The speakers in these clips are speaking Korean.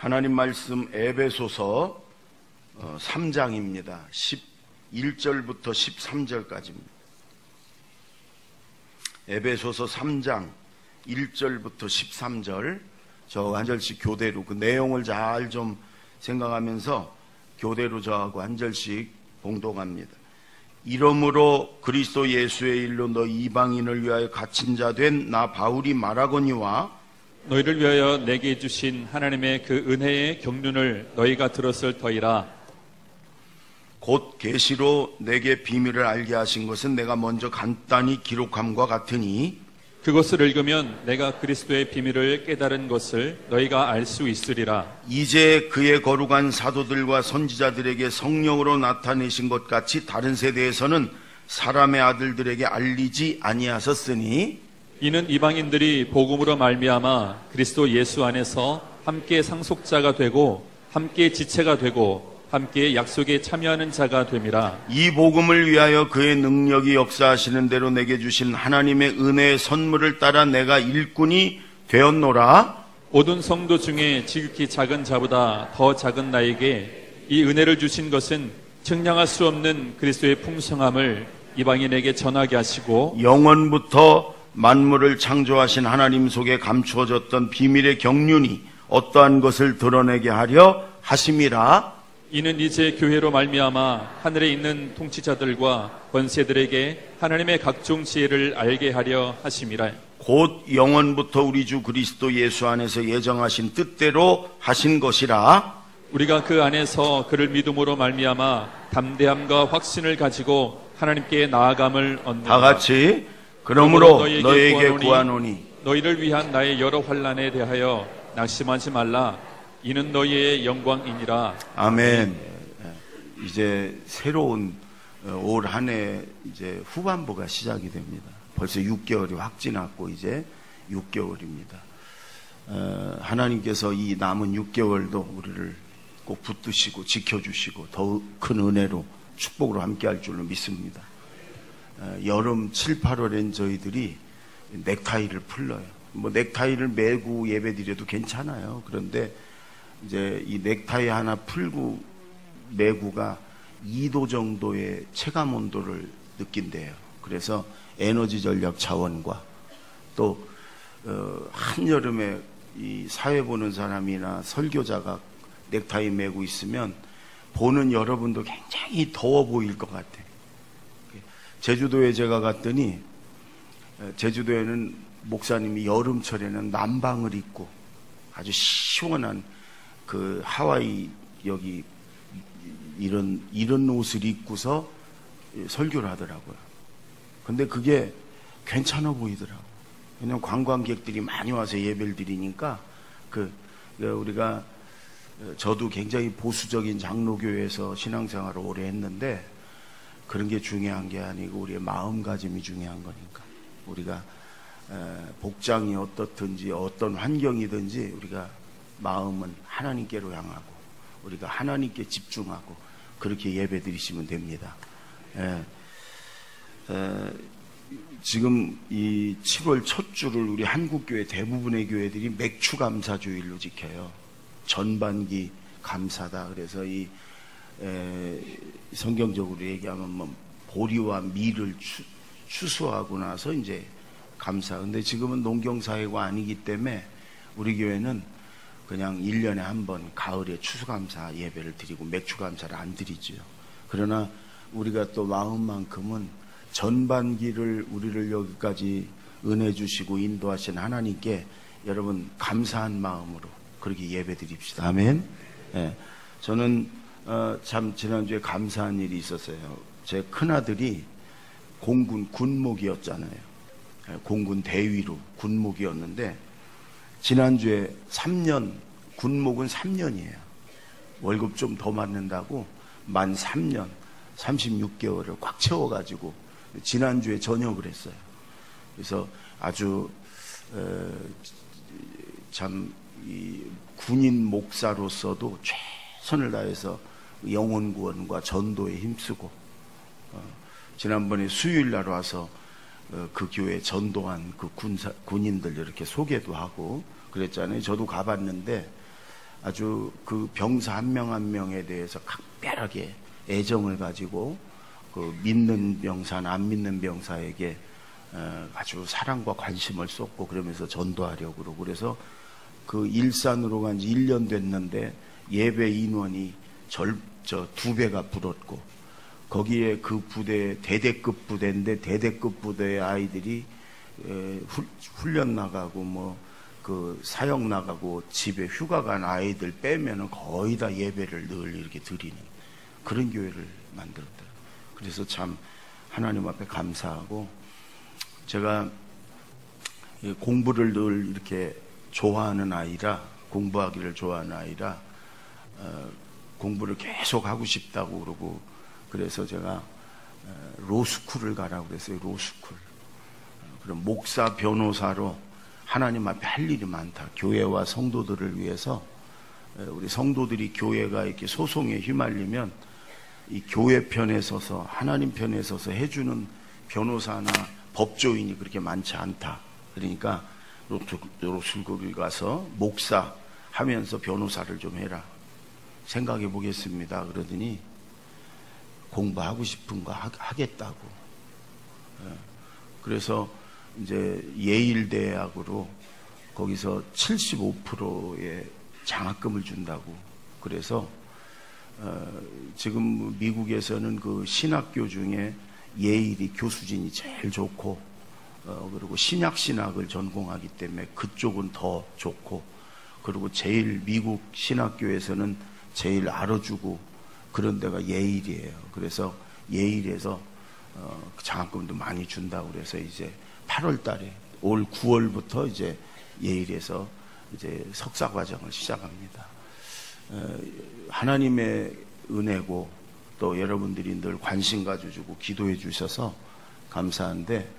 하나님 말씀 에베소서 3장입니다. 11절부터 13절까지입니다. 에베소서 3장 1절부터 13절 저하고 한 절씩 교대로 그 내용을 잘 좀 생각하면서 교대로 저하고 한 절씩 봉독합니다. 이러므로 그리스도 예수의 일로 너 이방인을 위하여 갇힌 자 된 나 바울이 말하거니와 너희를 위하여 내게 주신 하나님의 그 은혜의 경륜을 너희가 들었을 터이라. 곧 계시로 내게 비밀을 알게 하신 것은 내가 먼저 간단히 기록함과 같으니 그것을 읽으면 내가 그리스도의 비밀을 깨달은 것을 너희가 알 수 있으리라. 이제 그의 거룩한 사도들과 선지자들에게 성령으로 나타내신 것 같이 다른 세대에서는 사람의 아들들에게 알리지 아니하셨으니 이는 이방인들이 복음으로 말미암아 그리스도 예수 안에서 함께 상속자가 되고 함께 지체가 되고 함께 약속에 참여하는 자가 됨이라. 이 복음을 위하여 그의 능력이 역사하시는 대로 내게 주신 하나님의 은혜의 선물을 따라 내가 일꾼이 되었노라. 모든 성도 중에 지극히 작은 자보다 더 작은 나에게 이 은혜를 주신 것은 측량할 수 없는 그리스도의 풍성함을 이방인에게 전하게 하시고 영원부터 만물을 창조하신 하나님 속에 감추어졌던 비밀의 경륜이 어떠한 것을 드러내게 하려 하심이라. 이는 이제 교회로 말미암아 하늘에 있는 통치자들과 권세들에게 하나님의 각종 지혜를 알게 하려 하심이라. 곧 영원부터 우리 주 그리스도 예수 안에서 예정하신 뜻대로 하신 것이라. 우리가 그 안에서 그를 믿음으로 말미암아 담대함과 확신을 가지고 하나님께 나아감을 얻는다. 다 같이 그러므로 너희에게 구하노니 너희를 위한 나의 여러 환난에 대하여 낙심하지 말라. 이는 너희의 영광이니라. 아멘. 이제 새로운 올 한 해 이제 후반부가 시작이 됩니다. 벌써 6개월이 확 지났고 이제 6개월입니다. 하나님께서 이 남은 6개월도 우리를 꼭 붙드시고 지켜주시고 더 큰 은혜로 축복으로 함께할 줄로 믿습니다. 여름 7, 8월엔 저희들이 넥타이를 풀러요. 뭐 넥타이를 매고 예배드려도 괜찮아요. 그런데 이제 이 넥타이 하나 풀고 매구가 2도 정도의 체감 온도를 느낀대요. 그래서 에너지 전략 차원과 또 한여름에 이 사회 보는 사람이나 설교자가 넥타이 매고 있으면 보는 여러분도 굉장히 더워 보일 것 같아요. 제주도에 제가 갔더니 제주도에는 목사님이 여름철에는 남방을 입고 아주 시원한 그 하와이 여기 이런 옷을 입고서 설교를 하더라고요. 근데 그게 괜찮아 보이더라고요. 왜냐면 관광객들이 많이 와서 예배를 드리니까 우리가 저도 굉장히 보수적인 장로교회에서 신앙생활을 오래 했는데 그런 게 중요한 게 아니고 우리의 마음가짐이 중요한 거니까 우리가 복장이 어떻든지 어떤 환경이든지 우리가 마음은 하나님께로 향하고 우리가 하나님께 집중하고 그렇게 예배 드리시면 됩니다. 지금 이 7월 첫 주를 우리 한국교회 대부분의 교회들이 맥추감사주일로 지켜요. 전반기 감사다. 그래서 이 성경적으로 얘기하면 뭐 보리와 밀을 추수하고 나서 이제 감사. 근데 지금은 농경사회가 아니기 때문에 우리 교회는 그냥 1년에 한 번 가을에 추수감사 예배를 드리고 맥추감사를 안 드리죠. 그러나 우리가 또 마음만큼은 전반기를 우리를 여기까지 은혜 주시고 인도하신 하나님께 여러분 감사한 마음으로 그렇게 예배 드립시다. 아멘. 저는 참 지난주에 감사한 일이 있었어요. 제 큰아들이 공군 군목이었잖아요. 공군 대위로 군목이었는데 지난주에 3년, 군목은 3년이에요. 월급 좀 더 받는다고 만 3년, 36개월을 꽉 채워가지고 지난주에 전역을 했어요. 그래서 아주 참 이 군인 목사로서도 최선을 다해서 영혼 구원과 전도에 힘쓰고 지난번에 수요일 날 와서 그 교회 전도한 그 군인들 이렇게 소개도 하고 그랬잖아요. 저도 가봤는데 아주 그 병사 한 명 한 명에 대해서 각별하게 애정을 가지고 그 믿는 병사나 안 믿는 병사에게 아주 사랑과 관심을 쏟고 그러면서 전도하려고 그러고, 그래서 그 일산으로 간 지 1년 됐는데 예배 인원이 2배가 불었고, 거기에 그 부대 대대급 부대인데 대대급 부대의 아이들이 훈련 나가고 뭐 그 사역 나가고 집에 휴가 간 아이들 빼면은 거의 다 예배를 늘 이렇게 드리는 그런 교회를 만들었더라고요. 그래서 참 하나님 앞에 감사하고, 제가 공부를 늘 이렇게 좋아하는 아이라, 공부하기를 좋아하는 아이라 공부를 계속 하고 싶다고 그러고, 그래서 제가 로스쿨을 가라고 그랬어요. 로스쿨. 그럼 목사 변호사로 하나님 앞에 할 일이 많다. 교회와 성도들을 위해서, 우리 성도들이 교회가 이렇게 소송에 휘말리면 이 교회 편에 서서 하나님 편에 서서 해주는 변호사나 법조인이 그렇게 많지 않다. 그러니까 로스쿨을 가서 목사 하면서 변호사를 좀 해라. 생각해 보겠습니다. 그러더니 공부하고 싶은 거 하겠다고. 그래서 이제 예일대학으로 거기서 75%의 장학금을 준다고. 그래서 지금 미국에서는 그 신학교 중에 예일이 교수진이 제일 좋고, 그리고 신약신학을 전공하기 때문에 그쪽은 더 좋고, 그리고 제일 미국 신학교에서는 제일 알아주고 그런 데가 예일이에요. 그래서 예일에서 장학금도 많이 준다고 그래서 이제 8월 달에 올 9월부터 이제 예일에서 이제 석사 과정을 시작합니다. 하나님의 은혜고 또 여러분들이 늘 관심 가져주고 기도해 주셔서 감사한데,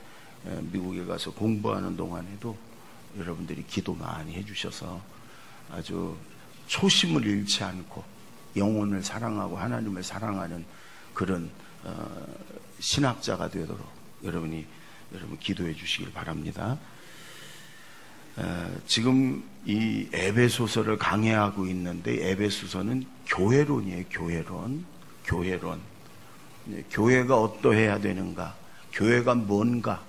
미국에 가서 공부하는 동안에도 여러분들이 기도 많이 해 주셔서 아주 초심을 잃지 않고 영혼을 사랑하고 하나님을 사랑하는 그런 신학자가 되도록 여러분 기도해 주시길 바랍니다. 지금 이 에베소서를 강해하고 있는데, 에베소서는 교회론이에요. 교회론. 교회가 어떠해야 되는가, 교회가 뭔가,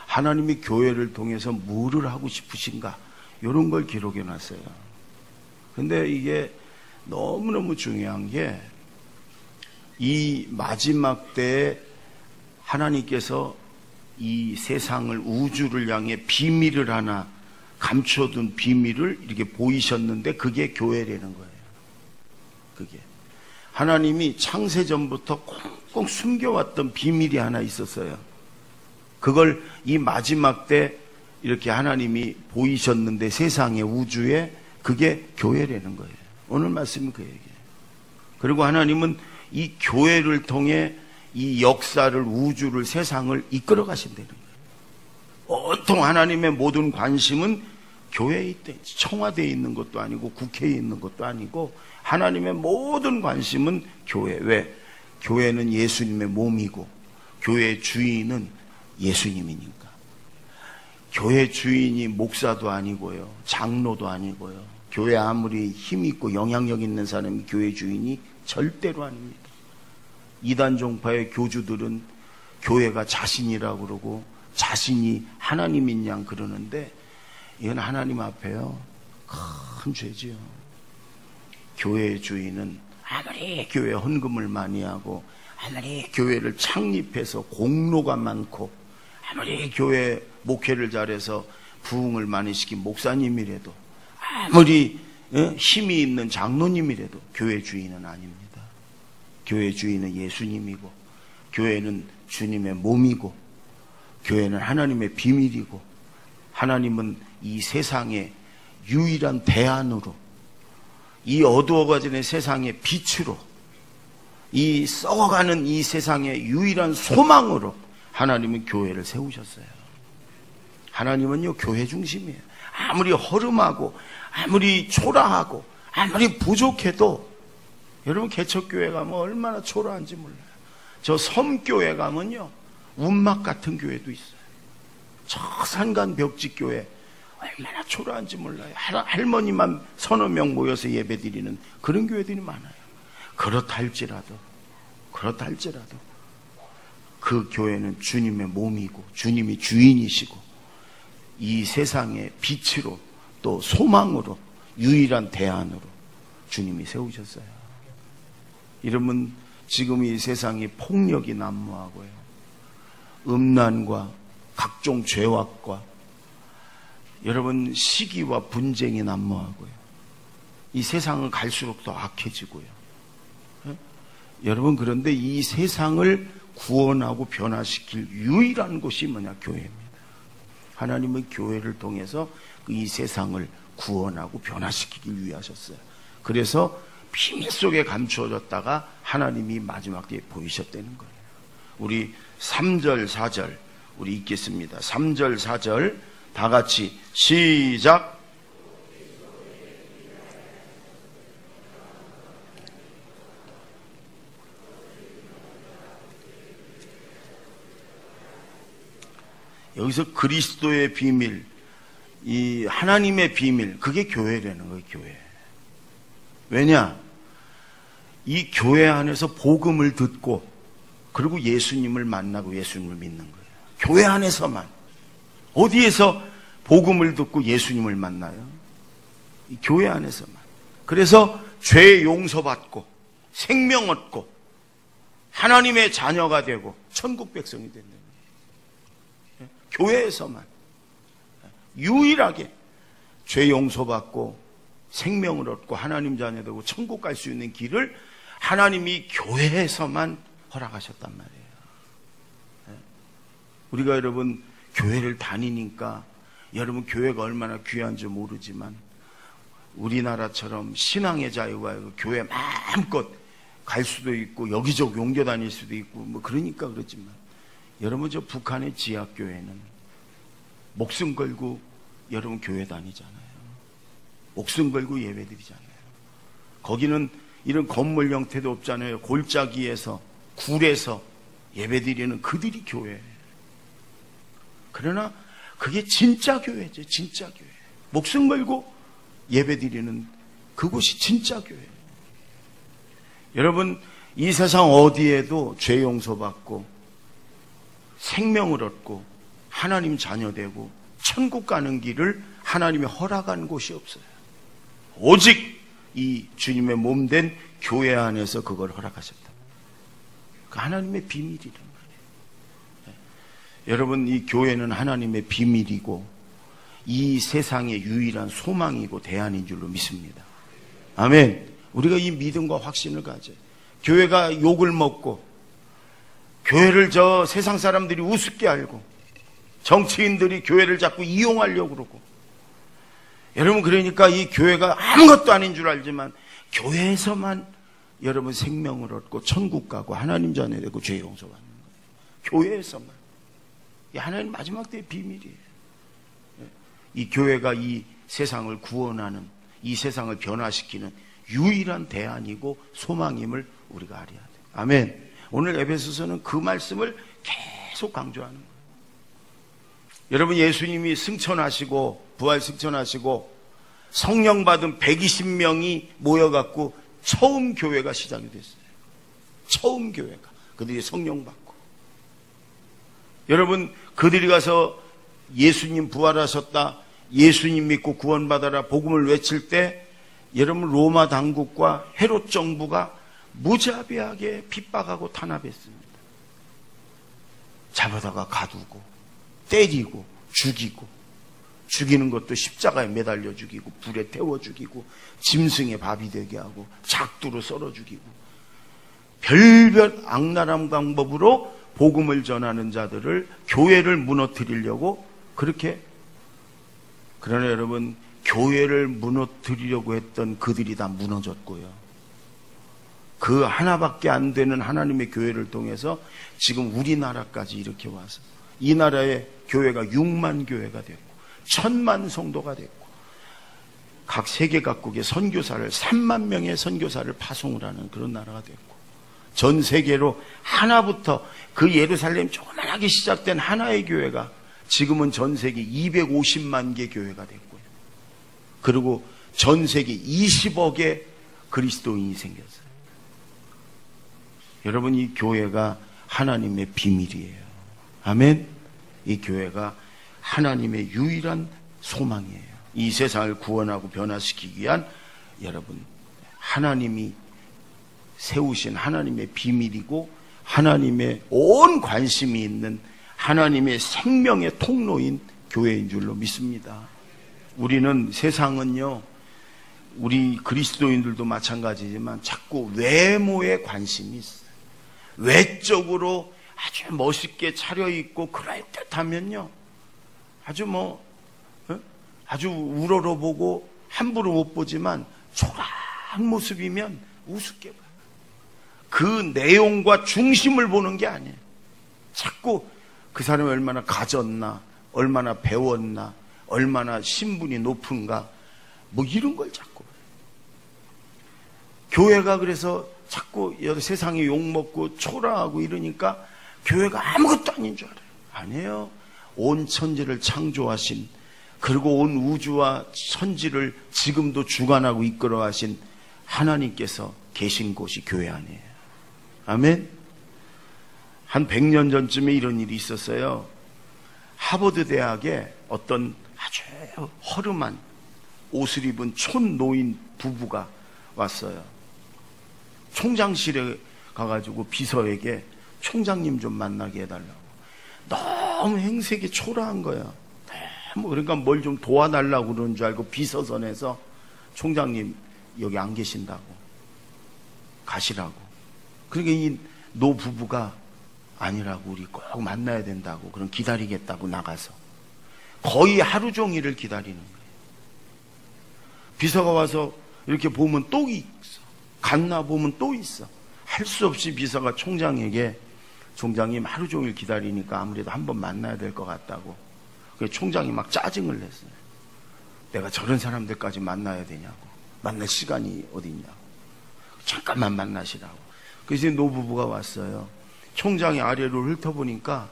하나님이 교회를 통해서 뭐를 하고 싶으신가, 이런 걸 기록해 놨어요. 근데 이게 너무너무 중요한 게, 이 마지막 때에 하나님께서 이 세상을, 우주를 향해 비밀을 하나 감춰둔 비밀을 이렇게 보이셨는데, 그게 교회라는 거예요. 그게 하나님이 창세전부터 꽁꽁 숨겨왔던 비밀이 하나 있었어요. 그걸 이 마지막 때 이렇게 하나님이 보이셨는데, 세상에, 우주에, 그게 교회라는 거예요. 오늘 말씀은 그 얘기예요. 그리고 하나님은 이 교회를 통해 이 역사를, 우주를, 세상을 이끌어 가신다는 거예요. 온통 하나님의 모든 관심은 교회에 있대. 청와대에 있는 것도 아니고 국회에 있는 것도 아니고, 하나님의 모든 관심은 교회. 왜? 교회는 예수님의 몸이고 교회의 주인은 예수님이니까. 교회 주인이 목사도 아니고요, 장로도 아니고요, 교회 아무리 힘 있고 영향력 있는 사람이 교회 주인이 절대로 아닙니다. 이단 종파의 교주들은 교회가 자신이라고 그러고 자신이 하나님인 양 그러는데, 이건 하나님 앞에요 큰 죄지요. 교회의 주인은 아무리 교회 헌금을 많이 하고, 아무리 교회를 창립해서 공로가 많고, 아무리 교회 목회를 잘해서 부흥을 많이 시킨 목사님이라도, 아무리 힘이 있는 장로님이라도 교회 주인은 아닙니다. 교회 주인은 예수님이고, 교회는 주님의 몸이고, 교회는 하나님의 비밀이고, 하나님은 이 세상의 유일한 대안으로, 이 어두워가지는 세상의 빛으로, 이 썩어가는 이 세상의 유일한 소망으로 하나님은 교회를 세우셨어요. 하나님은요 교회 중심이에요. 아무리 허름하고 아무리 초라하고 아무리 부족해도, 여러분 개척교회 가면 얼마나 초라한지 몰라요. 저 섬교회 가면요 운막 같은 교회도 있어요. 저 산간 벽지교회 얼마나 초라한지 몰라요. 할머니만 서너 명 모여서 예배드리는 그런 교회들이 많아요. 그렇다 할지라도 그 교회는 주님의 몸이고 주님이 주인이시고 이 세상의 빛으로 또 소망으로 유일한 대안으로 주님이 세우셨어요. 여러분, 지금 이 세상이 폭력이 난무하고요, 음란과 각종 죄악과 여러분 시기와 분쟁이 난무하고요, 이 세상은 갈수록 더 악해지고요. 여러분, 그런데 이 세상을 구원하고 변화시킬 유일한 곳이 뭐냐? 교회입니다. 하나님은 교회를 통해서 이 세상을 구원하고 변화시키길 위하셨어요. 그래서 비밀 속에 감추어졌다가 하나님이 마지막 때에 보이셨다는 거예요. 우리 3절 4절 우리 읽겠습니다. 3절 4절 다 같이 시작. 여기서 그리스도의 비밀, 이 하나님의 비밀, 그게 교회라는 거예요. 교회. 왜냐? 이 교회 안에서 복음을 듣고 그리고 예수님을 만나고 예수님을 믿는 거예요. 교회 안에서만. 어디에서 복음을 듣고 예수님을 만나요? 이 교회 안에서만. 그래서 죄 용서받고 생명 얻고 하나님의 자녀가 되고 천국 백성이 된다. 교회에서만 유일하게 죄 용서받고 생명을 얻고 하나님 자녀 되고 천국 갈 수 있는 길을 하나님이 교회에서만 허락하셨단 말이에요. 우리가 여러분 교회를 다니니까 여러분 교회가 얼마나 귀한지 모르지만 우리나라처럼 신앙의 자유가 교회 마음껏 갈 수도 있고 여기저기 옮겨 다닐 수도 있고 뭐 그러니까 그렇지만 여러분 저 북한의 지하교회는 목숨 걸고 여러분 교회 다니잖아요. 목숨 걸고 예배 드리잖아요. 거기는 이런 건물 형태도 없잖아요. 골짜기에서 굴에서 예배 드리는 그들이 교회예요. 그러나 그게 진짜 교회죠. 진짜 교회. 목숨 걸고 예배 드리는 그곳이 진짜 교회예요. 여러분 이 세상 어디에도 죄 용서받고 생명을 얻고 하나님 자녀 되고 천국 가는 길을 하나님이 허락한 곳이 없어요. 오직 이 주님의 몸된 교회 안에서 그걸 허락하셨다. 그 하나님의 비밀이란 말이에요. 여러분 이 교회는 하나님의 비밀이고 이 세상의 유일한 소망이고 대안인 줄로 믿습니다. 아멘. 우리가 이 믿음과 확신을 가져요. 교회가 욕을 먹고 교회를 저 세상 사람들이 우습게 알고 정치인들이 교회를 자꾸 이용하려고 그러고 여러분 그러니까 이 교회가 아무것도 아닌 줄 알지만 교회에서만 여러분 생명을 얻고 천국 가고 하나님 자녀 되고 죄 용서받는 거예요. 교회에서만. 이 하나님 마지막 때의 비밀이에요. 이 교회가 이 세상을 구원하는 이 세상을 변화시키는 유일한 대안이고 소망임을 우리가 알아야 돼요. 아멘. 오늘 에베소서는 그 말씀을 계속 강조하는 거예요. 여러분 예수님이 승천하시고 부활 승천하시고 성령 받은 120명이 모여갖고 처음 교회가 시작이 됐어요. 처음 교회가 그들이 성령 받고 여러분 그들이 가서 예수님 부활하셨다 예수님 믿고 구원받아라 복음을 외칠 때 여러분 로마 당국과 헤롯 정부가 무자비하게 핍박하고 탄압했습니다. 잡아다가 가두고 때리고 죽이고 죽이는 것도 십자가에 매달려 죽이고 불에 태워 죽이고 짐승의 밥이 되게 하고 작두로 썰어 죽이고 별별 악랄한 방법으로 복음을 전하는 자들을 교회를 무너뜨리려고 그렇게 그러나 여러분 교회를 무너뜨리려고 했던 그들이 다 무너졌고요. 그 하나밖에 안 되는 하나님의 교회를 통해서 지금 우리나라까지 이렇게 와서 이 나라의 교회가 6만 교회가 됐고 1000만 성도가 됐고 각 세계 각국의 선교사를 3만 명의 선교사를 파송을 하는 그런 나라가 됐고 전 세계로 하나부터 그 예루살렘 조그만하게 시작된 하나의 교회가 지금은 전 세계 250만 개 교회가 됐고요. 그리고 전 세계 20억의 그리스도인이 생겼어요. 여러분, 이 교회가 하나님의 비밀이에요. 아멘. 이 교회가 하나님의 유일한 소망이에요. 이 세상을 구원하고 변화시키기 위한 여러분, 하나님이 세우신 하나님의 비밀이고 하나님의 온 관심이 있는 하나님의 생명의 통로인 교회인 줄로 믿습니다. 우리는, 세상은요, 우리 그리스도인들도 마찬가지지만 자꾸 외모에 관심이 있어요. 외적으로 아주 멋있게 차려입고 그럴듯하면요, 아주 우러러보고 함부로 못 보지만 초라한 모습이면 우습게 봐요. 그 내용과 중심을 보는 게 아니에요. 자꾸 그 사람이 얼마나 가졌나, 얼마나 배웠나, 얼마나 신분이 높은가, 뭐 이런 걸 자꾸 봐요. 교회가 그래서 자꾸 세상에 욕먹고 초라하고 이러니까 교회가 아무것도 아닌 줄 알아요. 아니에요. 온 천지를 창조하신, 그리고 온 우주와 천지를 지금도 주관하고 이끌어 하신 하나님께서 계신 곳이 교회 안이에요. 아멘. 한 100년 전쯤에 이런 일이 있었어요. 하버드 대학에 어떤 아주 허름한 옷을 입은 촌노인 부부가 왔어요. 총장실에 가가지고 비서에게 총장님 좀 만나게 해달라고. 너무 행색이 초라한 거야. 그러니까 뭘 좀 도와달라고 그러는 줄 알고 비서선에서 총장님 여기 안 계신다고, 가시라고. 그러니까 이 노부부가 아니라고, 우리 꼭 만나야 된다고, 그럼 기다리겠다고 나가서 거의 하루 종일을 기다리는 거예요. 비서가 와서 이렇게 보면 또 있어, 갔나 보면 또 있어. 할 수 없이 비서가 총장에게, 총장님 하루 종일 기다리니까 아무래도 한번 만나야 될 것 같다고. 그래서 총장이 막 짜증을 냈어요. 내가 저런 사람들까지 만나야 되냐고, 만날 시간이 어딨냐고, 잠깐만 만나시라고. 그래서 노부부가 왔어요. 총장이 아래로 훑어보니까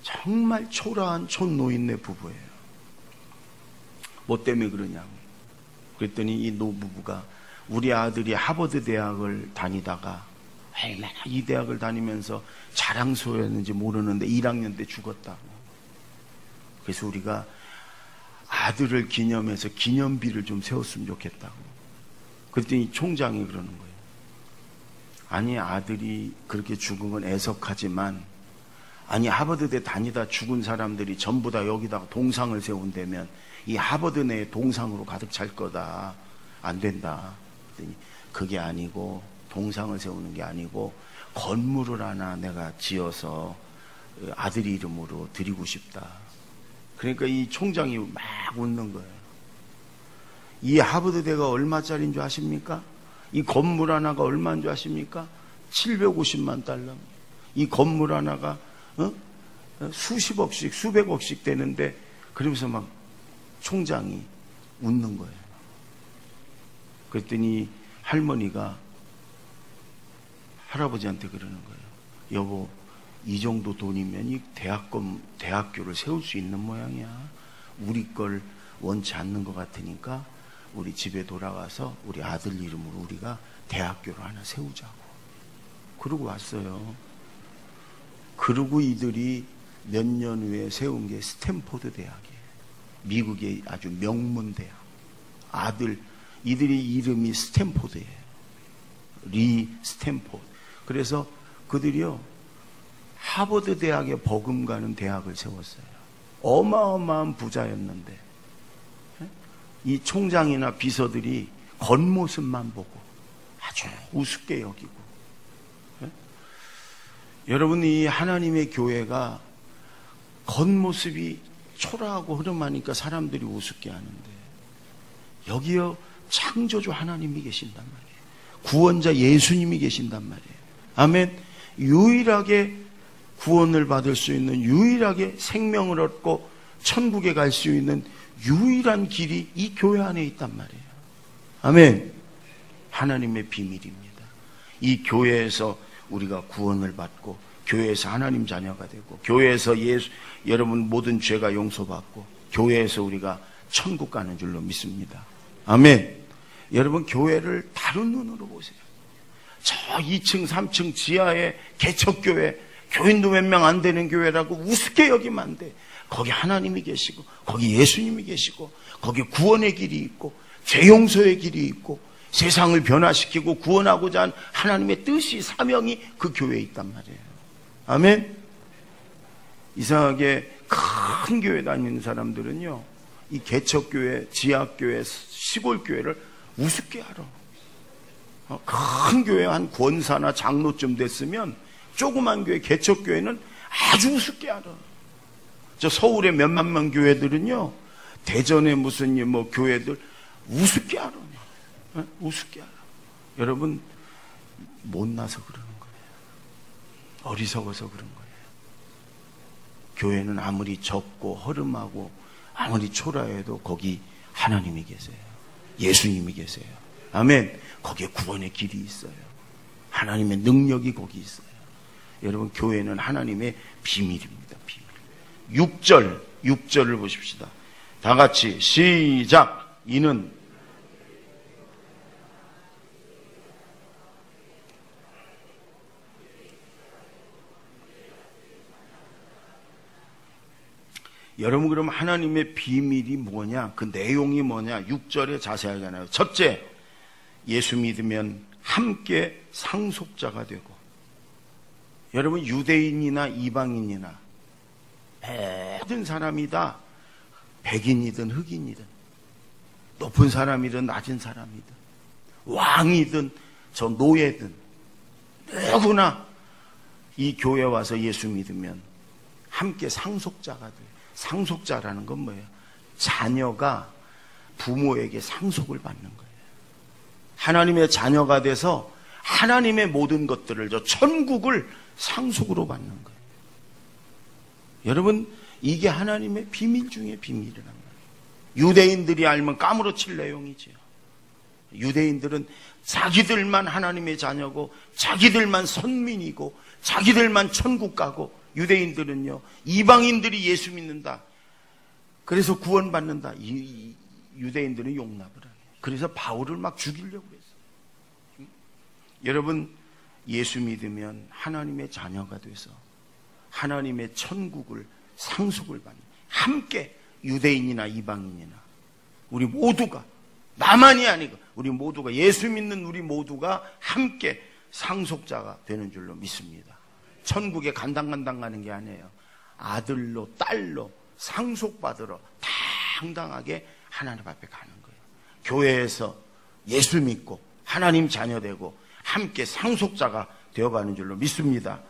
정말 초라한 촌노인네 부부예요. 뭐 때문에 그러냐고. 그랬더니 이 노부부가 우리 아들이 하버드 대학을 다니다가 얼마나 이 대학을 다니면서 자랑스러웠는지 모르는데 1학년 때 죽었다고. 그래서 우리가 아들을 기념해서 기념비를 좀 세웠으면 좋겠다고. 그랬더니 총장이 그러는 거예요. 아니, 아들이 그렇게 죽은 건 애석하지만, 아니, 하버드대 다니다 죽은 사람들이 전부 다 여기다가 동상을 세운다면 이 하버드 내에 동상으로 가득 찰 거다. 안 된다. 그랬더니 그게 아니고, 동상을 세우는 게 아니고 건물을 하나 내가 지어서 아들 이름으로 드리고 싶다. 그러니까 이 총장이 막 웃는 거예요. 이 하버드대가 얼마짜리인 줄 아십니까? 이 건물 하나가 얼마인 줄 아십니까? 750만 달러. 이 건물 하나가 수십억씩, 수백억씩 되는데, 그러면서 막 총장이 웃는 거예요. 그랬더니 할머니가 할아버지한테 그러는 거예요. 여보, 이 정도 돈이면 이 대학교를 세울 수 있는 모양이야. 우리 걸 원치 않는 것 같으니까 우리 집에 돌아가서 우리 아들 이름으로 우리가 대학교를 하나 세우자고. 그러고 왔어요. 그러고 이들이 몇 년 후에 세운 게 스탠포드 대학이에요. 미국의 아주 명문 대학. 이들의 이름이 스탠포드예요. 리 스탠포드. 그래서 그들이요, 하버드 대학에 버금가는 대학을 세웠어요. 어마어마한 부자였는데 이 총장이나 비서들이 겉모습만 보고 아주 우습게 여기고. 여러분, 이 하나님의 교회가 겉모습이 초라하고 흐름하니까 사람들이 우습게 하는데, 여기요 창조주 하나님이 계신단 말이에요. 구원자 예수님이 계신단 말이에요. 아멘. 유일하게 구원을 받을 수 있는, 유일하게 생명을 얻고 천국에 갈 수 있는 유일한 길이 이 교회 안에 있단 말이에요. 아멘. 하나님의 비밀입니다. 이 교회에서 우리가 구원을 받고 교회에서 하나님 자녀가 되고, 교회에서 여러분 모든 죄가 용서받고, 교회에서 우리가 천국 가는 줄로 믿습니다. 아멘. 여러분, 교회를 다른 눈으로 보세요. 저 2층 3층 지하에 개척교회, 교인도 몇 명 안 되는 교회라고 우습게 여기면 안 돼. 거기 하나님이 계시고, 거기 예수님이 계시고, 거기 구원의 길이 있고, 죄 용서의 길이 있고, 세상을 변화시키고 구원하고자 한 하나님의 뜻이, 사명이 그 교회에 있단 말이에요. 아멘. 이상하게 큰 교회 다니는 사람들은요, 이 개척교회, 지하교회, 시골교회를 우습게 알아. 큰 교회 한 권사나 장로쯤 됐으면 조그만 교회, 개척교회는 아주 우습게 알아. 저 서울의 몇만 명 교회들은요, 대전의 무슨 뭐 교회들 우습게 알아. 우습게 알아. 여러분, 못나서 그러는 거예요. 어리석어서 그런 거예요. 교회는 아무리 좁고 허름하고 아무리 초라해도 거기 하나님이 계세요. 예수님이 계세요. 아멘. 거기에 구원의 길이 있어요. 하나님의 능력이 거기 있어요. 여러분, 교회는 하나님의 비밀입니다. 비밀. 6절을 보십시다. 다 같이 시작. 이는 여러분, 그럼 하나님의 비밀이 뭐냐? 그 내용이 뭐냐? 6절에 자세하게 하나요. 첫째, 예수 믿으면 함께 상속자가 되고. 여러분, 유대인이나 이방인이나 모든 사람이 다 백인이든 흑인이든, 높은 사람이든 낮은 사람이든, 왕이든 저 노예든, 누구나 이 교회 와서 예수 믿으면 함께 상속자가 돼요. 상속자라는 건 뭐예요? 자녀가 부모에게 상속을 받는 거예요. 하나님의 자녀가 돼서 하나님의 모든 것들을, 저 천국을 상속으로 받는 거예요. 여러분, 이게 하나님의 비밀 중에 비밀이란 말이에요. 유대인들이 알면 까무러칠 내용이지요. 유대인들은 자기들만 하나님의 자녀고, 자기들만 선민이고, 자기들만 천국 가고, 유대인들은요, 이방인들이 예수 믿는다, 그래서 구원받는다, 이 유대인들은 용납을 안 해요. 그래서 바울을 막 죽이려고 했어요. 여러분, 예수 믿으면 하나님의 자녀가 돼서 하나님의 천국을 상속을 받는, 함께 유대인이나 이방인이나 우리 모두가, 나만이 아니고 우리 모두가, 예수 믿는 우리 모두가 함께 상속자가 되는 줄로 믿습니다. 천국에 간당간당 가는 게 아니에요. 아들로 딸로 상속받으러 당당하게 하나님 앞에 가는 거예요. 교회에서 예수 믿고 하나님 자녀 되고 함께 상속자가 되어가는 줄로 믿습니다.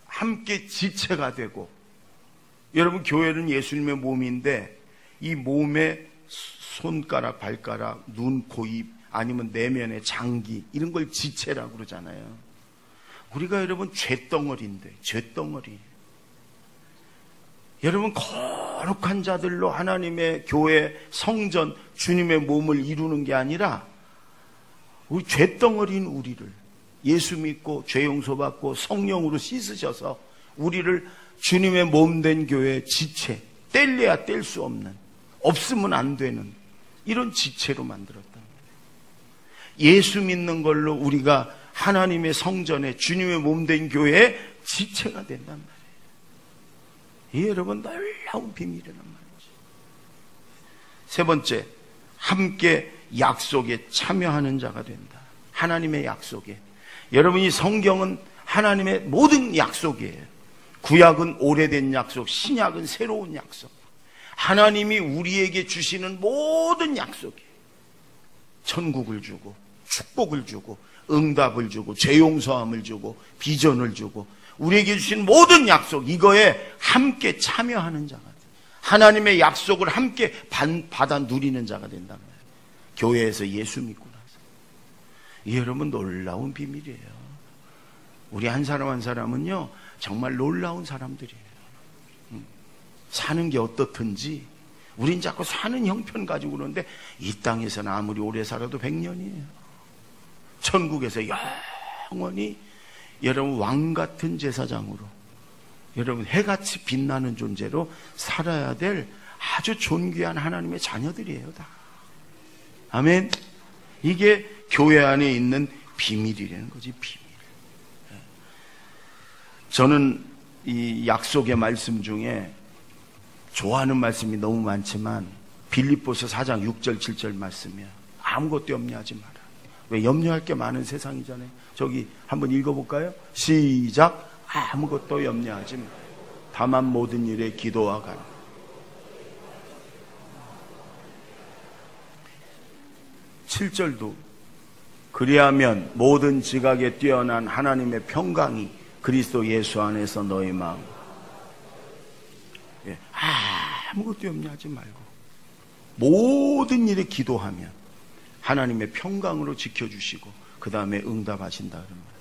함께 지체가 되고, 여러분, 교회는 예수님의 몸인데 이 몸에 손가락, 발가락, 눈, 코, 입, 아니면 내면의 장기, 이런 걸 지체라고 그러잖아요. 우리가 여러분 죄덩어리인데, 죄덩어리. 여러분, 거룩한 자들로 하나님의 교회, 성전, 주님의 몸을 이루는 게 아니라 우리 죄덩어리인 우리를 예수 믿고 죄 용서받고 성령으로 씻으셔서 우리를 주님의 몸 된 교회 지체, 뗄래야 뗄 수 없는, 없으면 안 되는 이런 지체로 만들었단 말이에요. 예수 믿는 걸로 우리가 하나님의 성전에, 주님의 몸 된 교회에 지체가 된단 말이에요. 이 여러분, 놀라운 비밀이란 말이죠. 세 번째, 함께 약속에 참여하는 자가 된다. 하나님의 약속에. 여러분이 성경은 하나님의 모든 약속이에요. 구약은 오래된 약속, 신약은 새로운 약속. 하나님이 우리에게 주시는 모든 약속이에요. 천국을 주고, 축복을 주고, 응답을 주고, 죄 용서함을 주고, 비전을 주고, 우리에게 주신 모든 약속, 이거에 함께 참여하는 자가 돼요. 하나님의 약속을 함께 받아 누리는 자가 된단 말이에요. 교회에서 예수 믿고 나서. 이 여러분, 놀라운 비밀이에요. 우리 한 사람 한 사람은요, 정말 놀라운 사람들이에요. 사는 게 어떻든지, 우린 자꾸 사는 형편 가지고 그러는데, 이 땅에서는 아무리 오래 살아도 100년이에요. 천국에서 영원히 여러분 왕 같은 제사장으로, 여러분 해같이 빛나는 존재로 살아야 될 아주 존귀한 하나님의 자녀들이에요, 다. 아멘. 이게 교회 안에 있는 비밀이라는 거지, 비밀. 저는 이 약속의 말씀 중에 좋아하는 말씀이 너무 많지만 빌립보서 4장 6절 7절 말씀이야. 아무것도 염려하지 마라. 왜? 염려할 게 많은 세상이잖아요. 저기 한번 읽어볼까요? 시작. 아무것도 염려하지 마라. 다만 모든 일에 기도와 간. 7절도 그리하면 모든 지각에 뛰어난 하나님의 평강이 그리스도 예수 안에서 너희 마음. 예, 아무것도 염려하지 말고 모든 일에 기도하면 하나님의 평강으로 지켜주시고 그 다음에 응답하신다 그런 거예요.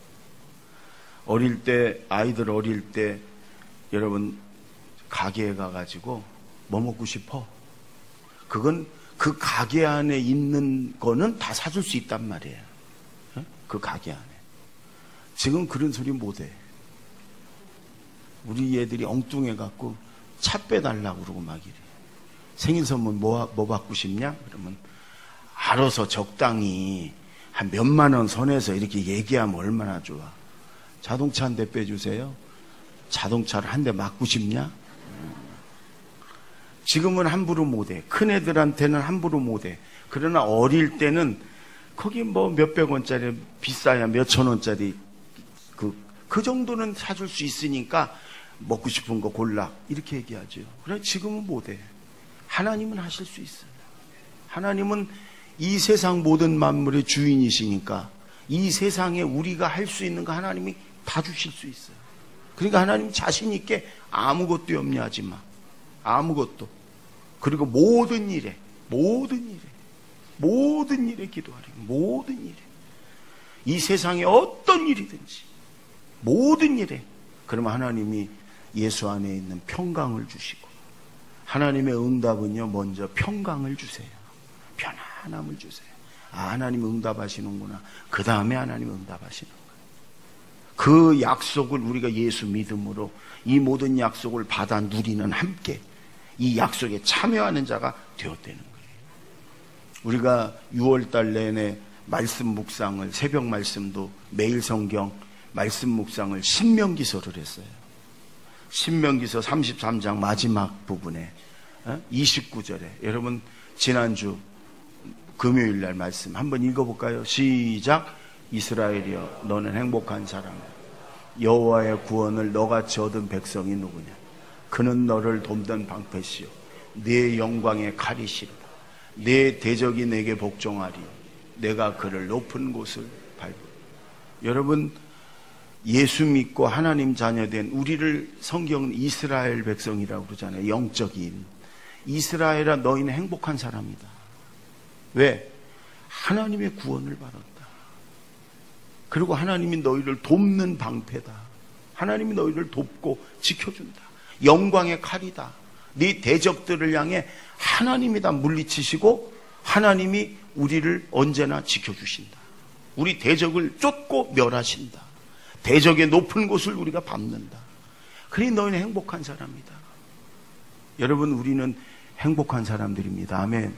어릴 때, 아이들 어릴 때 여러분 가게에 가가지고 뭐 먹고 싶어? 그건 그 가게 안에 있는 거는 다 사줄 수 있단 말이에요. 그 가게 안에. 지금 그런 소리 못해. 우리 애들이 엉뚱해갖고 차 빼달라고 그러고 막 이래. 생일 선물 뭐 받고 싶냐? 그러면 알아서 적당히 한 몇만 원 선에서 이렇게 얘기하면 얼마나 좋아. 자동차 한 대 빼주세요. 자동차를 한 대 맞고 싶냐? 지금은 함부로 못해. 큰 애들한테는 함부로 못해. 그러나 어릴 때는 거기 뭐 몇백 원짜리, 비싸야 몇천 원짜리 그 정도는 사줄 수 있으니까 먹고 싶은 거 골라 이렇게 얘기하죠. 그래 지금은 못해. 하나님은 하실 수 있어요. 하나님은 이 세상 모든 만물의 주인이시니까 이 세상에 우리가 할 수 있는 거 하나님이 다 주실 수 있어요. 그러니까 하나님 자신 있게 아무것도 염려하지 마. 아무것도. 그리고 모든 일에 기도하라. 모든 일에. 이 세상에 어떤 일이든지 모든 일에. 그러면 하나님이 예수 안에 있는 평강을 주시고 하나님의 응답은요 먼저 평강을 주세요. 편안함을 주세요. 아, 하나님 응답하시는구나. 그 다음에 하나님 응답하시는 거예요. 그 약속을 우리가 예수 믿음으로 이 모든 약속을 받아 누리는 함께 이 약속에 참여하는 자가 되었다는 거예요. 우리가 6월달 내내 말씀 묵상을, 새벽 말씀도 매일 성경 말씀 묵상을 신명기서를 했어요. 신명기서 33장 마지막 부분에 29절에 여러분 지난주 금요일날 말씀 한번 읽어볼까요? 시작. 이스라엘이여 너는 행복한 사람, 여호와의 구원을 너같이 얻은 백성이 누구냐? 그는 너를 돕던 방패시요 네 영광의 칼이시로다. 네 대적이 내게 복종하리. 내가 그를 높은 곳을 밟으리. 여러분 예수 믿고 하나님 자녀된 우리를 성경은 이스라엘 백성이라고 그러잖아요. 영적인 이스라엘아 너희는 행복한 사람이다. 왜? 하나님의 구원을 받았다. 그리고 하나님이 너희를 돕는 방패다. 하나님이 너희를 돕고 지켜준다. 영광의 칼이다. 네 대적들을 향해 하나님이 다 물리치시고 하나님이 우리를 언제나 지켜주신다. 우리 대적을 쫓고 멸하신다. 대적의 높은 곳을 우리가 밟는다. 그러니 너희는 행복한 사람이다. 여러분 우리는 행복한 사람들입니다. 아멘.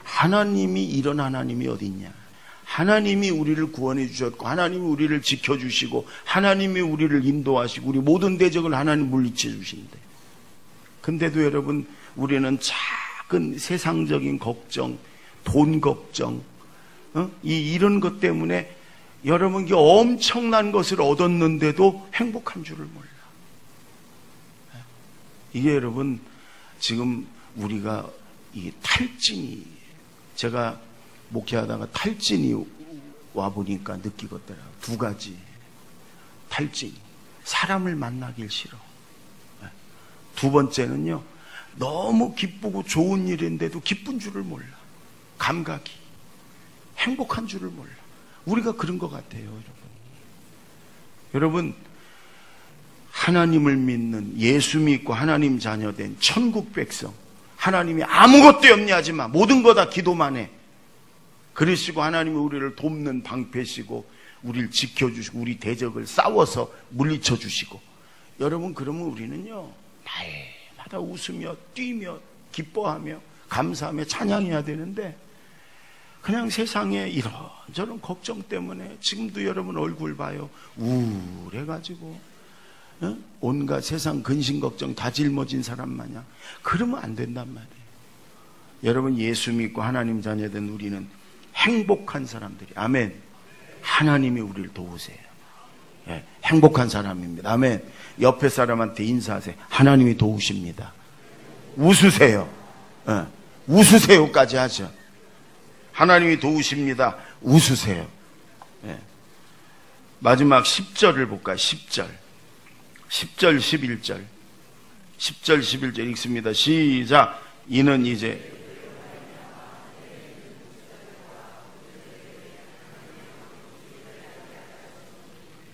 하나님이 이런 하나님이 어디 있냐? 하나님이 우리를 구원해 주셨고 하나님이 우리를 지켜주시고 하나님이 우리를 인도하시고 우리 모든 대적을 하나님 물리쳐 주신대. 근데도 여러분 우리는 작은 세상적인 걱정, 돈 걱정, 이런 것 때문에 여러분 이게 엄청난 것을 얻었는데도 행복한 줄을 몰라. 이게 여러분 지금 우리가 이 탈진이, 제가 목회하다가 탈진이 와보니까 느끼겠더라고요. 두 가지. 탈진. 사람을 만나길 싫어. 두 번째는요, 너무 기쁘고 좋은 일인데도 기쁜 줄을 몰라. 감각이. 행복한 줄을 몰라. 우리가 그런 것 같아요, 여러분. 여러분, 하나님을 믿는, 예수 믿고 하나님 자녀된 천국 백성, 하나님이 아무것도 염려하지 마. 모든 거 다 기도만 해. 그러시고 하나님이 우리를 돕는 방패시고 우리를 지켜주시고 우리 대적을 싸워서 물리쳐 주시고, 여러분 그러면 우리는요 날마다 웃으며 뛰며 기뻐하며 감사하며 찬양해야 되는데, 그냥 세상에 이런저런 걱정 때문에 지금도 여러분 얼굴 봐요. 우울해가지고 온갖 세상 근심 걱정 다 짊어진 사람 마냥 그러면 안 된단 말이에요. 여러분 예수 믿고 하나님 자녀된 우리는 행복한 사람들이, 아멘. 하나님이 우리를 도우세요. 예, 행복한 사람입니다. 아멘. 옆에 사람한테 인사하세요. 하나님이 도우십니다. 웃으세요. 예, 웃으세요까지 하죠. 하나님이 도우십니다. 웃으세요. 예. 마지막 10절을 볼까요? 10절 11절 10절 11절 읽습니다. 시작. 이는 이제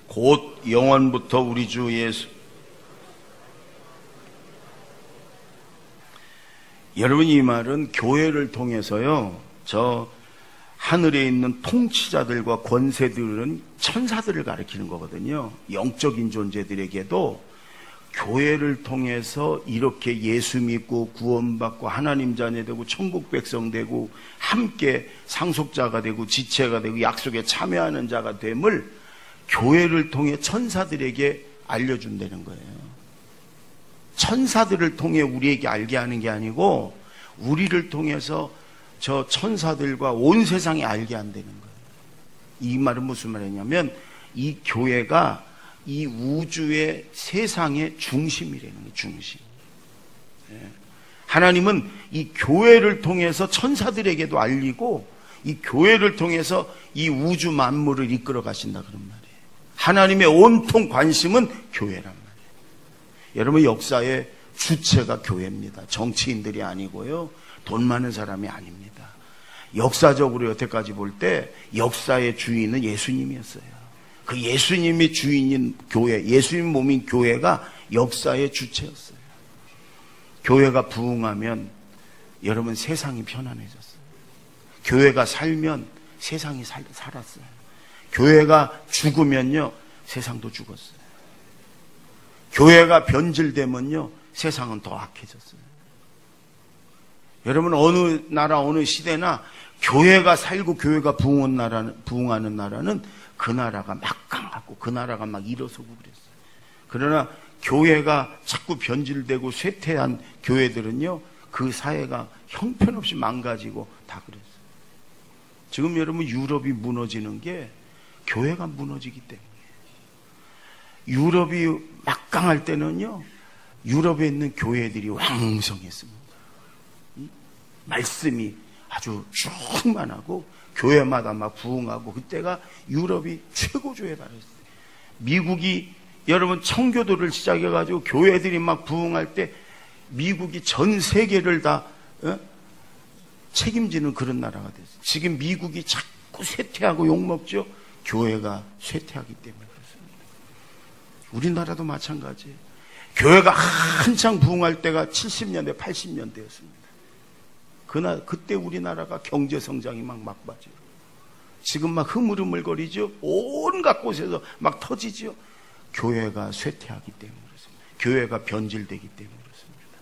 곧 영원부터 우리 주 예수. 여러분 이 말은 교회를 통해서요, 저 하늘에 있는 통치자들과 권세들은 천사들을 가리키는 거거든요. 영적인 존재들에게도 교회를 통해서 이렇게 예수 믿고 구원받고 하나님 자녀 되고 천국 백성 되고 함께 상속자가 되고 지체가 되고 약속에 참여하는 자가 됨을 교회를 통해 천사들에게 알려준다는 거예요. 천사들을 통해 우리에게 알게 하는 게 아니고 우리를 통해서 저 천사들과 온 세상에 알게 한다는 거예요. 이 말은 무슨 말이냐면 이 교회가 이 우주의 세상의 중심이라는 거예요. 중심. 하나님은 이 교회를 통해서 천사들에게도 알리고 이 교회를 통해서 이 우주 만물을 이끌어 가신다 그런 말이에요. 하나님의 온통 관심은 교회란 말이에요. 여러분 역사의 주체가 교회입니다. 정치인들이 아니고요, 돈 많은 사람이 아닙니다. 역사적으로 여태까지 볼 때 역사의 주인은 예수님이었어요. 그 예수님이 주인인 교회, 예수님 몸인 교회가 역사의 주체였어요. 교회가 부흥하면 여러분 세상이 편안해졌어요. 교회가 살면 세상이 살았어요. 교회가 죽으면요 세상도 죽었어요. 교회가 변질되면요 세상은 더 악해졌어요. 여러분 어느 나라 어느 시대나 교회가 살고 교회가 부흥하는 나라는 그 나라가 막강하고 그 나라가 막 일어서고 그랬어요. 그러나 교회가 자꾸 변질되고 쇠퇴한 교회들은요 그 사회가 형편없이 망가지고 다 그랬어요. 지금 여러분 유럽이 무너지는 게 교회가 무너지기 때문에. 유럽이 막강할 때는요 유럽에 있는 교회들이 왕성했습니다. 말씀이 아주 충만하고 교회마다 막 부흥하고, 그때가 유럽이 최고조에 달했어요. 미국이 여러분 청교도를 시작해가지고 교회들이 막 부흥할 때 미국이 전 세계를 다 책임지는 그런 나라가 됐어요. 지금 미국이 자꾸 쇠퇴하고 욕먹죠. 교회가 쇠퇴하기 때문에 그렇습니다. 우리나라도 마찬가지예요. 교회가 한창 부흥할 때가 70년대 80년대였습니다. 그때 우리나라가 경제성장이 막 막바지요. 지금 막 흐물흐물거리죠. 온갖 곳에서 막 터지죠. 교회가 쇠퇴하기 때문에 그렇습니다. 교회가 변질되기 때문에 그렇습니다.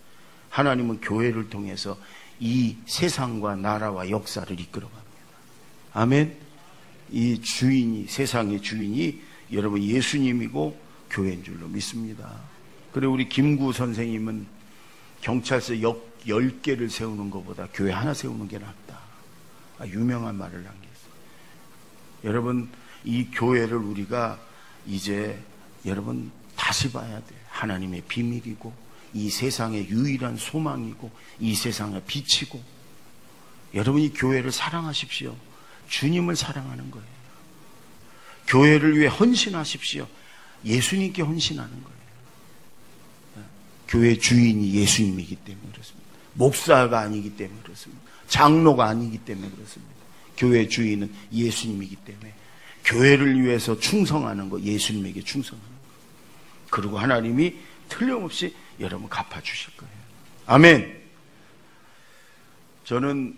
하나님은 교회를 통해서 이 세상과 나라와 역사를 이끌어갑니다. 아멘. 이 주인이, 세상의 주인이 여러분 예수님이고 교회인 줄로 믿습니다. 그리고 우리 김구 선생님은 경찰서 역 10개를 세우는 것보다 교회 하나 세우는 게 낫다. 유명한 말을 남겼어요. 여러분 이 교회를 우리가 이제 여러분 다시 봐야 돼요. 하나님의 비밀이고 이 세상의 유일한 소망이고 이 세상의 빛이고, 여러분 이 교회를 사랑하십시오. 주님을 사랑하는 거예요. 교회를 위해 헌신하십시오. 예수님께 헌신하는 거예요. 교회 주인이 예수님이기 때문에 그렇습니다. 목사가 아니기 때문에 그렇습니다. 장로가 아니기 때문에 그렇습니다. 교회 주인은 예수님이기 때문에 교회를 위해서 충성하는 거, 예수님에게 충성하는 거. 그리고 하나님이 틀림없이 여러분 갚아주실 거예요. 아멘. 저는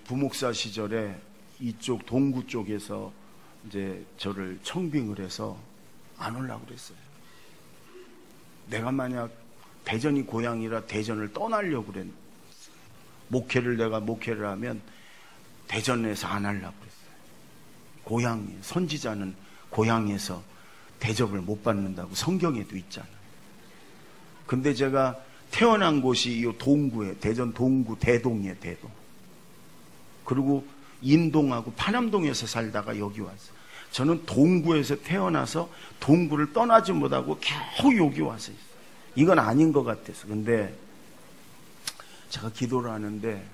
부목사 시절에 이쪽 동구 쪽에서 이제 저를 청빙을 해서 안 오려고 그랬어요. 내가 만약 대전이 고향이라 대전을 떠나려고 그랬. 내가 목회를 하면 대전에서 안 하려고 그랬어요. 고향이, 선지자는 고향에서 대접을 못 받는다고 성경에도 있잖아요. 근데 제가 태어난 곳이 이 동구에, 대전 동구 대동이에요, 대동. 그리고 인동하고 파남동에서 살다가 여기 왔어요. 저는 동구에서 태어나서 동구를 떠나지 못하고 겨우 여기 와서 있어요. 이건 아닌 것 같아서. 근데 제가 기도를 하는데,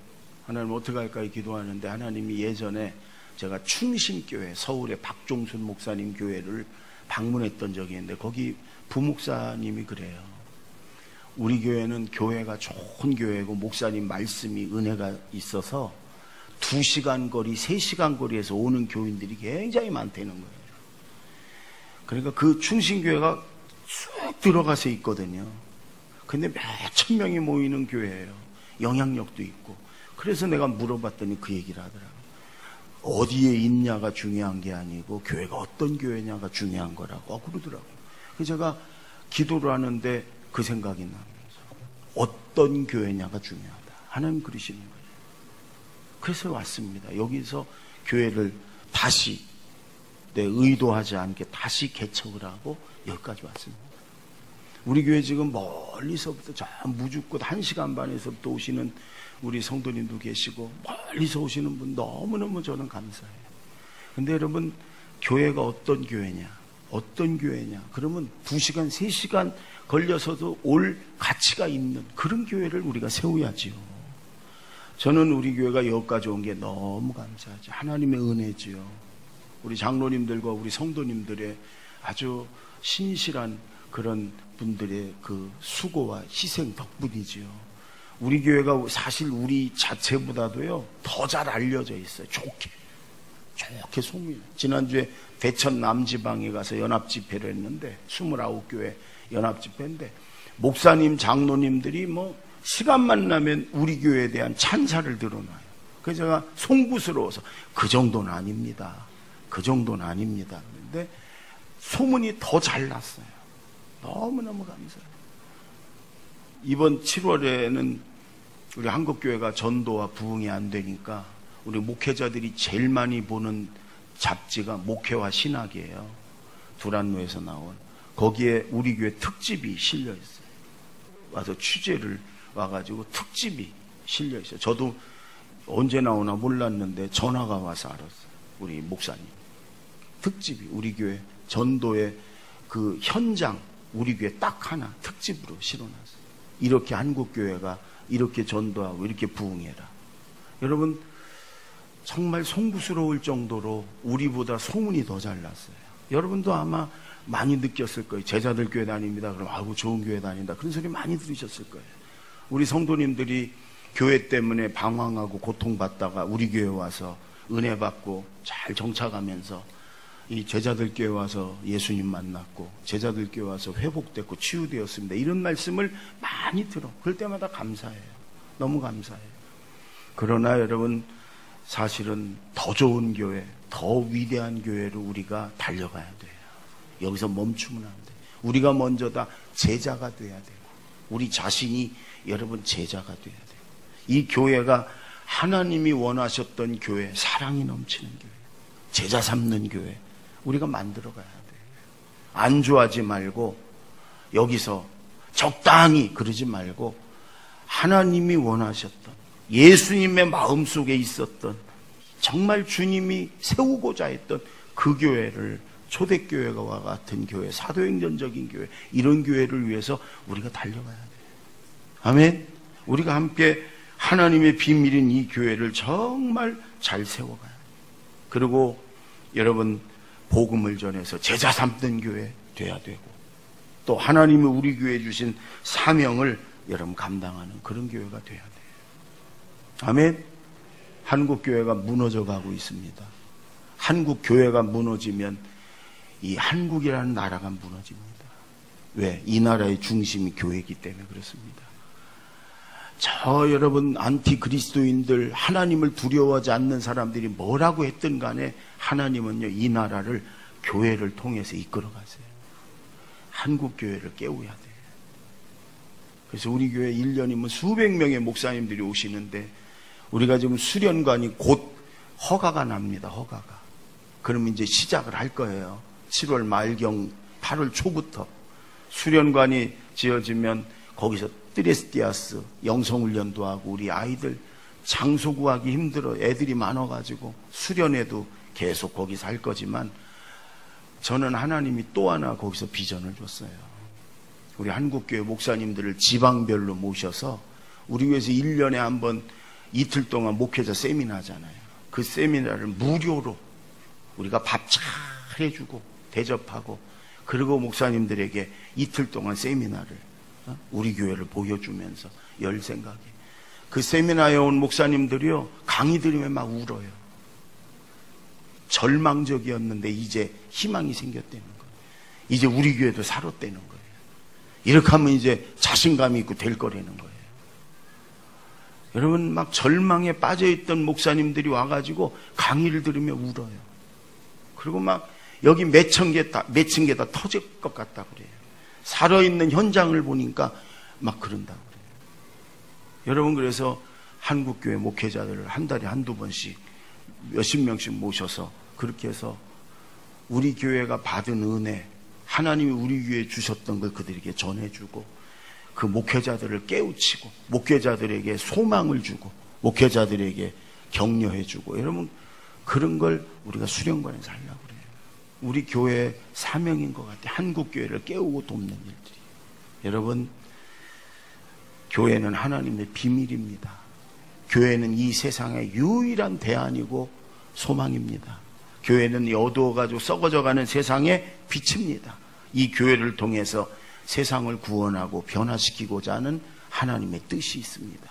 하나님 어떻게 할까 기도하는데, 하나님이 예전에 제가 충신교회, 서울의 박종순 목사님 교회를 방문했던 적이 있는데, 거기 부목사님이 그래요. 우리 교회는 교회가 좋은 교회고 목사님 말씀이 은혜가 있어서 2시간 거리, 3시간 거리에서 오는 교인들이 굉장히 많다는 거예요. 그러니까 그 충신교회가 쑥 들어가서 있거든요. 근데 몇천 명이 모이는 교회예요. 영향력도 있고. 그래서 내가 물어봤더니 그 얘기를 하더라고요. 어디에 있냐가 중요한 게 아니고 교회가 어떤 교회냐가 중요한 거라고 그러더라고요. 그래서 제가 기도를 하는데 그 생각이 나면서 어떤 교회냐가 중요하다. 하나님 그러시는 거예요. 그래서 왔습니다. 여기서 교회를 다시 의도하지 않게 다시 개척을 하고 여기까지 왔습니다. 우리 교회 지금 멀리서부터 저 무주꽃 1시간 반에서부터 오시는 우리 성도님도 계시고 멀리서 오시는 분 너무너무 저는 감사해요. 근데 여러분, 교회가 어떤 교회냐, 어떤 교회냐, 그러면 2시간 3시간 걸려서도 올 가치가 있는 그런 교회를 우리가 세워야지요. 저는 우리 교회가 여기까지 온 게 너무 감사하죠. 하나님의 은혜지요. 우리 장로님들과 우리 성도님들의 아주 신실한 그런 분들의 그 수고와 희생 덕분이지요. 우리 교회가 사실 우리 자체보다도요 더 잘 알려져 있어요. 좋게 소문이. 지난주에 대천 남지방에 가서 연합집회를 했는데 29교회 연합집회인데 목사님 장로님들이 시간만 나면 우리 교회에 대한 찬사를 드러나요. 그래서 제가 송구스러워서 그 정도는 아닙니다. 그 정도는 아닙니다. 그런데 소문이 더 잘 났어요. 너무너무 감사해요. 이번 7월에는 우리 한국교회가 전도와 부흥이 안 되니까 우리 목회자들이 제일 많이 보는 잡지가 목회와 신학이에요. 두란노에서 나온. 거기에 우리 교회 특집이 실려 있어요. 와서 취재를 와가지고 특집이 실려 있어요. 저도 언제 나오나 몰랐는데 전화가 와서 알았어요. 우리 목사님. 특집이 우리 교회 전도의 그 현장, 우리 교회 딱 하나 특집으로 실어놨어요. 이렇게 한국교회가 이렇게 전도하고 이렇게 부흥해라. 여러분, 정말 송구스러울 정도로 우리보다 소문이 더 잘 났어요. 여러분도 아마 많이 느꼈을 거예요. 제자들 교회 다닙니다. 그럼 아이고 좋은 교회 다닌다. 그런 소리 많이 들으셨을 거예요. 우리 성도님들이 교회 때문에 방황하고 고통받다가 우리 교회 와서 은혜 받고 잘 정착하면서 이 제자들 교회 와서 예수님 만났고 제자들 교회 와서 회복됐고 치유되었습니다. 이런 말씀을 많이 들어. 그럴 때마다 감사해요. 너무 감사해요. 그러나 여러분, 사실은 더 좋은 교회, 더 위대한 교회로 우리가 달려가야 돼요. 여기서 멈추면 안 돼요. 우리가 먼저 다 제자가 돼야 되고 우리 자신이 여러분 제자가 돼야 돼요. 이 교회가 하나님이 원하셨던 교회, 사랑이 넘치는 교회, 제자 삼는 교회 우리가 만들어 가야 돼요. 안주하지 말고 여기서 적당히 그러지 말고 하나님이 원하셨던 예수님의 마음속에 있었던 정말 주님이 세우고자 했던 그 교회를 초대교회와 같은 교회, 사도행전적인 교회, 이런 교회를 위해서 우리가 달려가야 돼요. 아멘. 우리가 함께 하나님의 비밀인 이 교회를 정말 잘 세워가야 돼요. 그리고 여러분, 복음을 전해서 제자 삼는 교회 돼야 되고 또 하나님이 우리 교회에 주신 사명을 여러분 감당하는 그런 교회가 돼야 돼요. 아멘. 한국 교회가 무너져 가고 있습니다. 한국 교회가 무너지면 이 한국이라는 나라가 무너집니다. 왜? 이 나라의 중심이 교회이기 때문에 그렇습니다. 저 여러분 안티그리스도인들, 하나님을 두려워하지 않는 사람들이 뭐라고 했든 간에 하나님은요, 이 나라를 교회를 통해서 이끌어 가세요. 한국 교회를 깨워야 돼요. 그래서 우리 교회 1년이면 수백 명의 목사님들이 오시는데, 우리가 지금 수련관이 곧 허가가 납니다. 허가가. 그러면 이제 시작을 할 거예요. 7월 말경 8월 초부터 수련관이 지어지면 거기서 트레스티아스 영성훈련도 하고, 우리 아이들 장소 구하기 힘들어 애들이 많아가지고 수련회도 계속 거기서 할 거지만, 저는 하나님이 또 하나 거기서 비전을 줬어요. 우리 한국교회 목사님들을 지방별로 모셔서 우리 교회에서 1년에 한 번 이틀 동안 목회자 세미나 하잖아요. 그 세미나를 무료로 우리가 밥 잘 해주고 대접하고, 그리고 목사님들에게 이틀 동안 세미나를 우리 교회를 보여주면서 열 생각에, 그 세미나에 온 목사님들이요, 강의 들으면 막 울어요. 절망적이었는데 이제 희망이 생겼다는 거예요. 이제 우리 교회도 살았다는 거예요. 이렇게 하면 이제 자신감이 있고 될 거라는 거예요. 여러분, 막 절망에 빠져있던 목사님들이 와가지고 강의를 들으며 울어요. 그리고 막 여기 몇 층 개 다 터질 것 같다 그래요. 살아있는 현장을 보니까 막 그런다고 그래요. 여러분, 그래서 한국교회 목회자들을 한 달에 한두 번씩 몇십 명씩 모셔서 그렇게 해서 우리 교회가 받은 은혜, 하나님이 우리 교회에 주셨던 걸 그들에게 전해주고, 그 목회자들을 깨우치고, 목회자들에게 소망을 주고, 목회자들에게 격려해주고, 여러분, 그런 걸 우리가 수련관에서 하려고 그래요. 우리 교회의 사명인 것 같아요. 한국교회를 깨우고 돕는 일들이. 여러분, 교회는 하나님의 비밀입니다. 교회는 이 세상의 유일한 대안이고 소망입니다. 교회는 이 어두워가지고 썩어져가는 세상의 빛입니다. 이 교회를 통해서 세상을 구원하고 변화시키고자 하는 하나님의 뜻이 있습니다.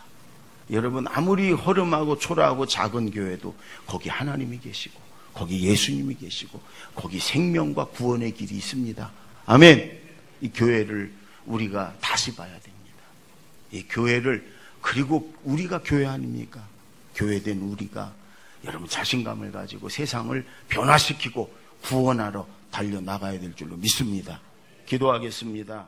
여러분, 아무리 허름하고 초라하고 작은 교회도 거기 하나님이 계시고, 거기 예수님이 계시고, 거기 생명과 구원의 길이 있습니다. 아멘. 이 교회를 우리가 다시 봐야 됩니다. 이 교회를, 그리고 우리가 교회 아닙니까? 교회된 우리가 여러분 자신감을 가지고 세상을 변화시키고 구원하러 달려나가야 될 줄로 믿습니다. 기도하겠습니다.